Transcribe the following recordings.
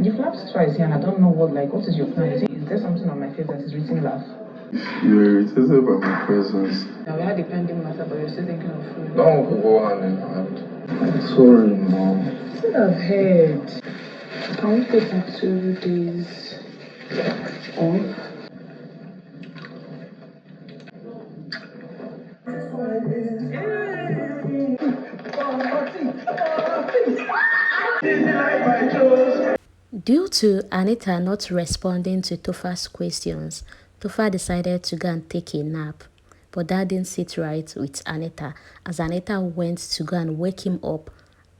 You've laughed twice here and I don't know what is your plan? Is there something on my face that is written laugh? You're irritated by my presence. Now we had a pending matter, but you're still thinking of food. Don't go hand in hand. I'm sorry, Mom. Instead of head, can we take like 2 days off? Due to Anita not responding to Topher's questions, Topher decided to go and take a nap. But that didn't sit right with Anita, as Anita went to go and wake him up,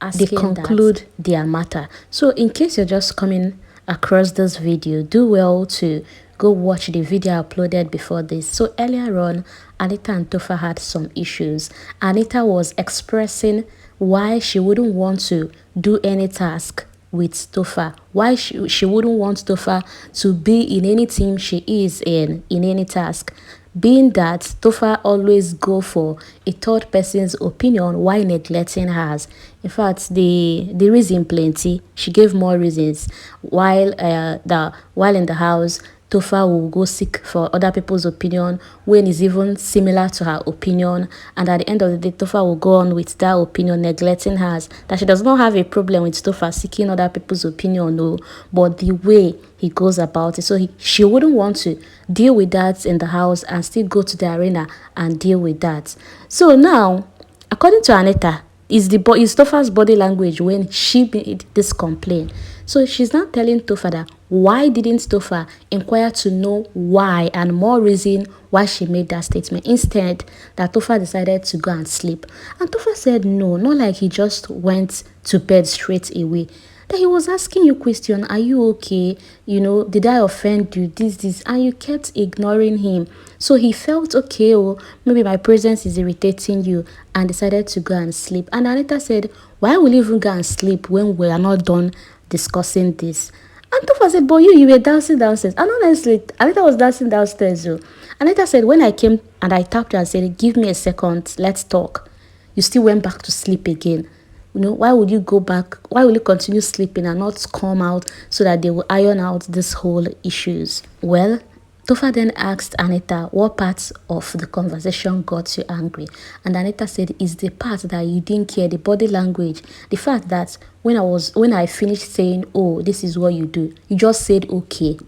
asking they conclude their matter. So in case you're just coming across this video, do well to go watch the video I uploaded before this. So earlier on, Anita and Topher had some issues. Anita was expressing why she wouldn't want to do any task with Topher, why she wouldn't want Topher to be in any team she is in any task, being that Topher always go for a third person's opinion while neglecting hers. In fact, the reason plenty. She gave more reasons. While in the house, Topher will go seek for other people's opinion when it's even similar to her opinion, and at the end of the day, Topher will go on with that opinion, neglecting hers. That she does not have a problem with Topher seeking other people's opinion, no, but the way he goes about it. So she wouldn't want to deal with that in the house and still go to the arena and deal with that. So now, according to Anita, is Topher's body language when she made this complaint. So she's now telling Topher that why didn't Topher inquire to know why and more reason why she made that statement. Instead, that Topher decided to go and sleep. And Topher said no, not like he just went to bed straight away. That he was asking you question, are you okay? You know, did I offend you? This, and you kept ignoring him. So he felt okay, oh, maybe my presence is irritating you, and decided to go and sleep. And Anita said, why will you even go and sleep when we are not done discussing this? And Topher said, but you were dancing downstairs. And honestly, Anita was dancing downstairs. Oh. Anita said, when I came and I tapped you and said, give me a second, let's talk, you still went back to sleep again. You know, why would you go back? Why will you continue sleeping and not come out so that they will iron out this whole issues? Well, Topher then asked Anita what parts of the conversation got you angry. And Anita said, it's the part that you didn't care, the body language. The fact that when I finished saying, oh, this is what you do, you just said, okay.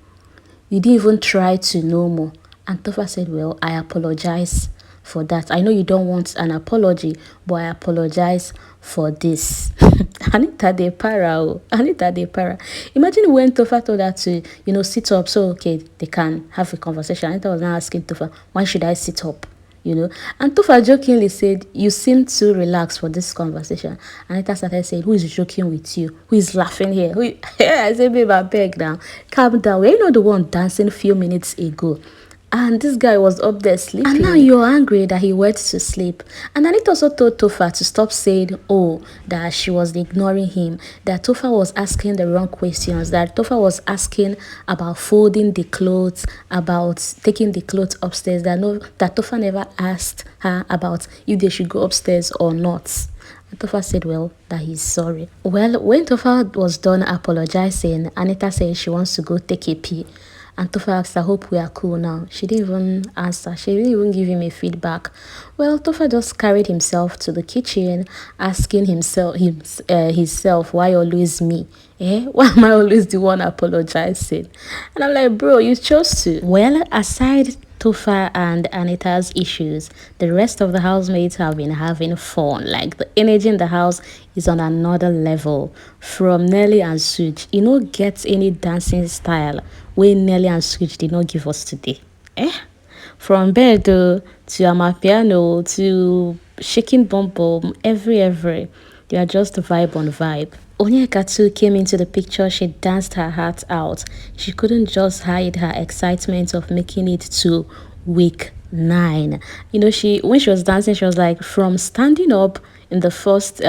You didn't even try to know more. And Topher said, well, I apologize for that. I know you don't want an apology, but I apologize for this. Anita de para. Anita de para. Imagine when Topher told her to, sit up so okay, they can have a conversation. Anita was now asking Topher, why should I sit up? And Topher jokingly said, you seem too relaxed for this conversation. Anita started saying, who is joking with you? Who is laughing here? I said, babe, I beg now. Calm down. We're not the one dancing a few minutes ago. And this guy was up there sleeping. And now you're angry that he went to sleep. And Anita also told Topher to stop saying, oh, that she was ignoring him. That Topher was asking the wrong questions. That Topher was asking about folding the clothes, about taking the clothes upstairs. That Topher never asked her about if they should go upstairs or not. And Topher said, well, that he's sorry. Well, when Topher was done apologizing, Anita said she wants to go take a pee. And Topher asked, I hope we are cool now. She didn't even answer. She didn't even give him a feedback. Well, Topher just carried himself to the kitchen, asking himself, why always me? Why am I always the one apologizing? And I'm like, bro, you chose to. Well, aside Topher and Anita's issues, the rest of the housemates have been having fun. Like, the energy in the house is on another level. From Nelly and Sooj, gets any dancing style where Nelly and Sooj did not give us today. From bed to amapiano to shaking bum bum, every. They are just vibe on vibe. Onyeka too came into the picture. She danced her heart out. She couldn't just hide her excitement of making it to week 9. When she was dancing, she was like, from standing up in the first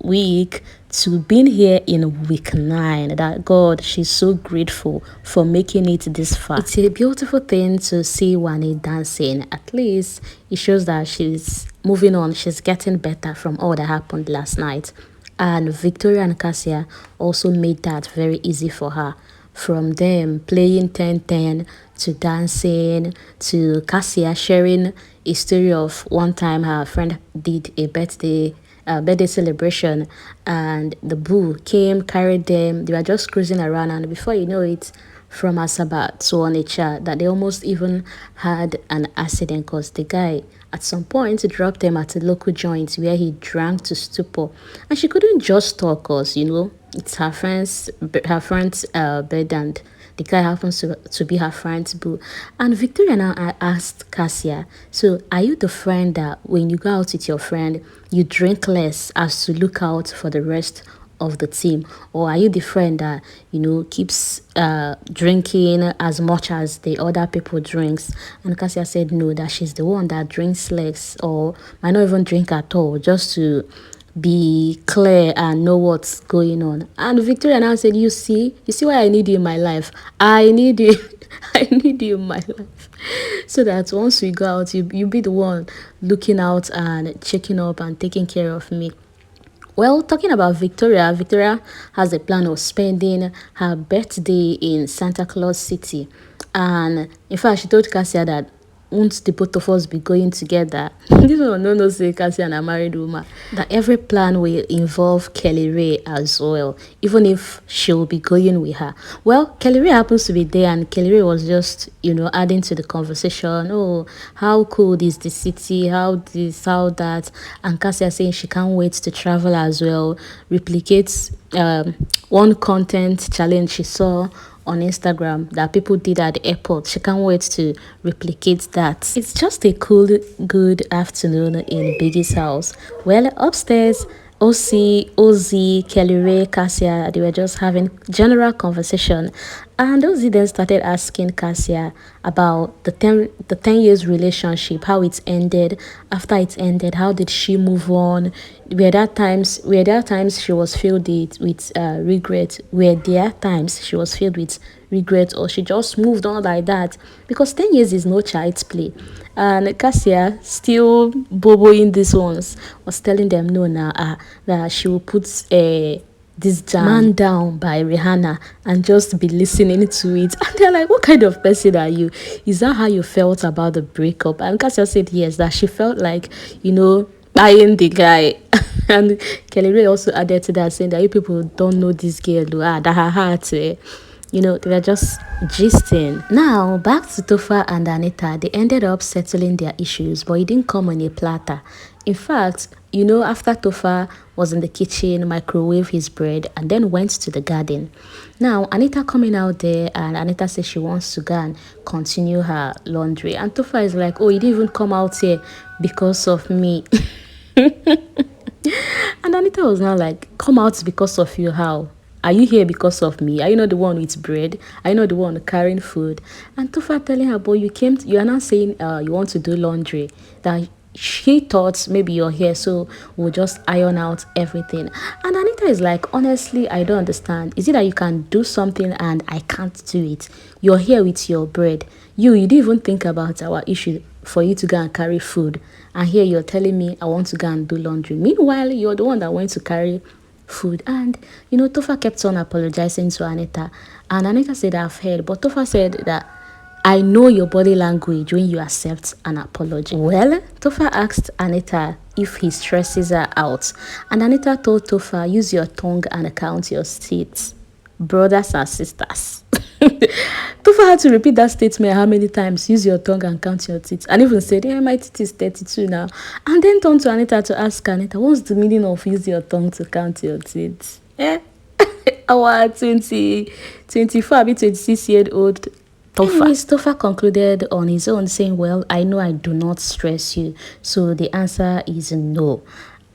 week to being here in week 9, that God, she's so grateful for making it this far. It's a beautiful thing to see WANNI dancing. At least it shows that she's moving on. She's getting better from all that happened last night. And Victoria and Cassia also made that very easy for her. From them playing 10-10 to dancing to Cassia sharing a story of one time her friend did a birthday celebration, and the boo came, carried them. They were just cruising around, and before you know it, from Asaba to Onitsha, that they almost even had an accident because the guy at some point dropped them at a local joint where he drank to stupor, and she couldn't just talk because it's her friend's bed, and the guy happens to be her friend's boo. And Victoria now asked Cassia, so are you the friend that when you go out with your friend, you drink less as to look out for the rest of the team? Or are you the friend that, keeps drinking as much as the other people drinks? And Cassia said no, that she's the one that drinks less or might not even drink at all, just to be clear and know what's going on. And Victoria now said, you see why I need you in my life. I need you. I need you in my life. So that once we go out, you be the one looking out and checking up and taking care of me. Well, talking about Victoria, Victoria has a plan of spending her birthday in Santa Claus City. And in fact, she told Cassia that won't the both of us be going together? This one no say Cassia and a married woman. That every plan will involve Kelly Ray as well, even if she'll be going with her. Well, Kelly Ray happens to be there, and Kelly Ray was just, adding to the conversation. Oh, how cool is the city? How this, how that? And Cassia saying she can't wait to travel as well. Replicates one content challenge she saw on Instagram that people did at the airport. She can't wait to replicate that. It's just a cool, good afternoon in Biggie's house. Well, upstairs, Ozzy, Kelly Ray, Cassia, they were just having general conversation. And Ozzy then started asking Cassia about the 10 years relationship, how it ended. After it ended, how did she move on? Were there times she was filled with regret? Were there times she was filled with regret, or she just moved on like that? Because 10 years is no child's play. And Cassia, still boboing these ones, was telling them no now, that she will put this jam Man Down by Rihanna and just be listening to it. And they're like, what kind of person are you? Is that how you felt about the breakup? And Cassia said yes, that she felt like, buying the guy. And Kelly Ray also added to that, saying that you people don't know this girl, that her heart, they were just gisting. Now, back to Tofa and Anita. They ended up settling their issues, but it didn't come on a platter. In fact, after Tofa was in the kitchen, microwave his bread, and then went to the garden. Now, Anita coming out there, and Anita says she wants to go and continue her laundry. And Tofa is like, oh, you didn't even come out here because of me. And Anita was now like, come out because of you, how? Are you here because of me? Are you not the one with bread? Are you not the one carrying food? And Tofa telling her, boy, you are now saying you want to do laundry. That she thought maybe you're here, so we'll just iron out everything. And Anita is like, honestly, I don't understand. Is it that you can do something and I can't do it? You're here with your bread. You didn't even think about our issue for you to go and carry food. And here you're telling me I want to go and do laundry. Meanwhile, you're the one that went to carry food. And Tofa kept on apologizing to Anita, and Anita said, I've heard, but Tofa said that I know your body language when you accept an apology. Well, Tofa asked Anita if he stresses her out, and Anita told Tofa, use your tongue and count your teeth, brothers and sisters. Tofa had to repeat that statement how many times? Use your tongue and count your teeth. And even said, yeah, my teeth is 32 now. And then turned to Anita to ask Anita, what's the meaning of use your tongue to count your teeth? Our 24, 26-year-old Tofa. Anyways, Tofa concluded on his own saying, well, I know I do not stress you. So the answer is no.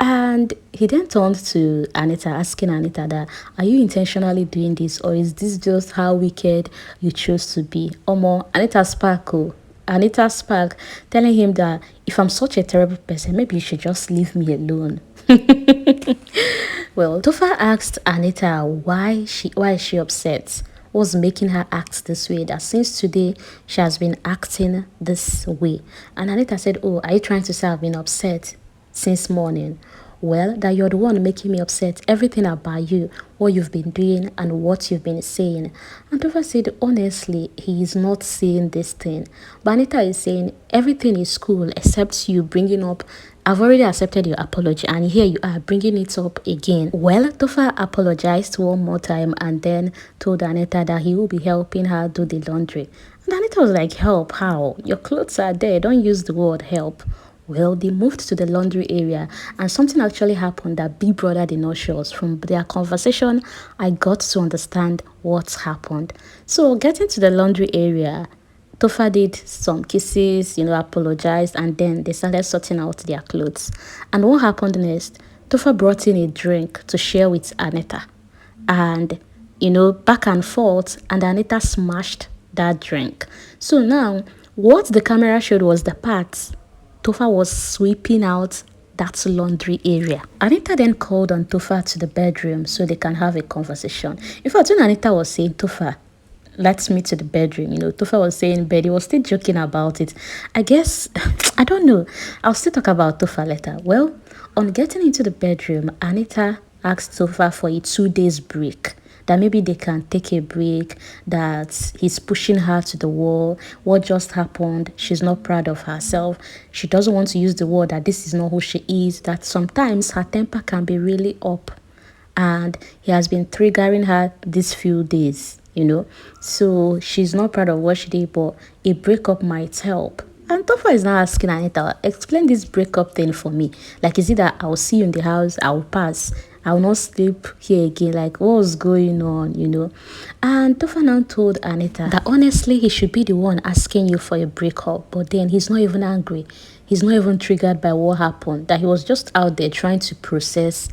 And he then turned to Anita, asking Anita that, are you intentionally doing this, or is this just how wicked you chose to be? Omo, Anita spark, telling him that if I'm such a terrible person, maybe you should just leave me alone. Well, Tofa asked Anita why is she upset? What's making her act this way? That since today she has been acting this way. And Anita said, oh, are you trying to say I've been upset since morning? Well, that you're the one making me upset. Everything about you, what you've been doing and what you've been saying. And Tofa said, honestly, he is not saying this thing. But Anita is saying, everything is cool except you bringing up, I've already accepted your apology and here you are bringing it up again. Well, Tofa apologized one more time and then told Anita that he will be helping her do the laundry. And Anita was like, help? How? Your clothes are there. Don't use the word help. Well, they moved to the laundry area and something actually happened that Big Brother did not show us. From their conversation, I got to understand what happened. So getting to the laundry area, Tofa did some kisses, apologized, and then they started sorting out their clothes. And what happened next? Tofa brought in a drink to share with Anita. And, back and forth, and Anita smashed that drink. So now, what the camera showed was the parts Tofa was sweeping out that laundry area. Anita then called on Tofa to the bedroom so they can have a conversation. In fact, when Anita was saying, Tofa, let's meet to the bedroom, Tofa was saying bed, he was still joking about it. I guess, I don't know. I'll still talk about Tofa later. Well, on getting into the bedroom, Anita asked Tofa for a 2 days break. That maybe they can take a break, that he's pushing her to the wall. What just happened? She's not proud of herself. She doesn't want to use the word that this is not who she is, that sometimes her temper can be really up. And he has been triggering her these few days, So she's not proud of what she did, but a breakup might help. And Tofa is now asking Anita, explain this breakup thing for me. Like, is it that I'll see you in the house, I'll pass, I will not sleep here again? Like, what's going on, And Tofa now told Anita that honestly, he should be the one asking you for a breakup. But then he's not even angry. He's not even triggered by what happened. That he was just out there trying to process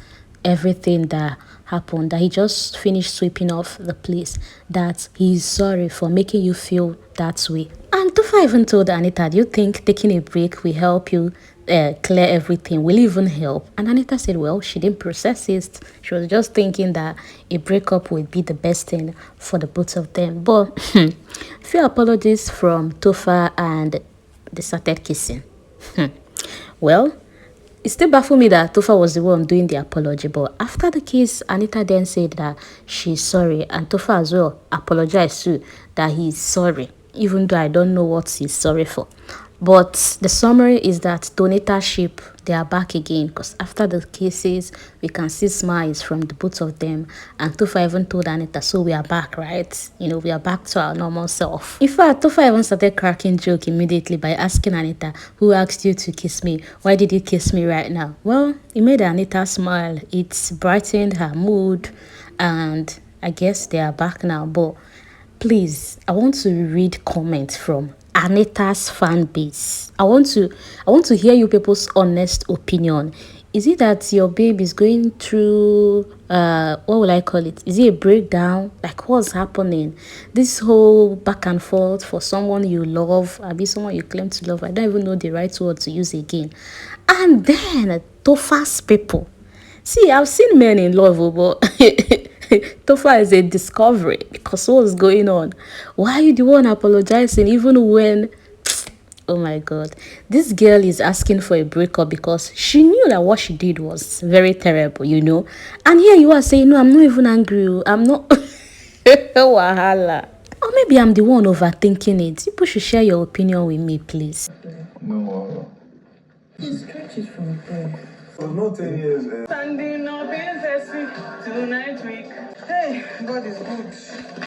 everything that happened. That he just finished sweeping off the place. That he's sorry for making you feel that way. And Tofa even told Anita, do you think taking a break will help you clear everything? Will it even help? And Anita said, well, she didn't process it. She was just thinking that a breakup would be the best thing for the both of them. But few apologies from Tofa and they started kissing. Well, it still baffled me that Tofa was the one doing the apology. But after the kiss, Anita then said that she's sorry. And Tofa as well apologized too, that he's sorry, even though I don't know what he's sorry for. But the summary is that donatorship, they are back again, because after the cases, we can see smiles from the both of them. And Tofa even told Anita, so we are back, right? We are back to our normal self. In fact, Tofa even started cracking joke immediately by asking Anita, who asked you to kiss me? Why did you kiss me right now? Well, it made Anita smile. It brightened her mood. And I guess they are back now. But please, I want to read comments from Anita's fan base. I want to hear you people's honest opinion. Is it that your babe is going through what will I call it? Is it a breakdown? Like, what's happening? This whole back and forth for someone you love, or be someone you claim to love. I don't even know the right word to use again. And then Tofa's people. See, I've seen men in love, but Tofa is a discovery, because what's going on? Why are you the one apologizing even when, oh my god, this girl is asking for a breakup because she knew that what she did was very terrible, And here you are saying, no, I'm not even angry, I'm not. Wahala. Or maybe I'm the one overthinking it. People should share your opinion with me, please. No. He stretches from there. For not 10 years. Standing up in the street tonight week. Hey, God is good.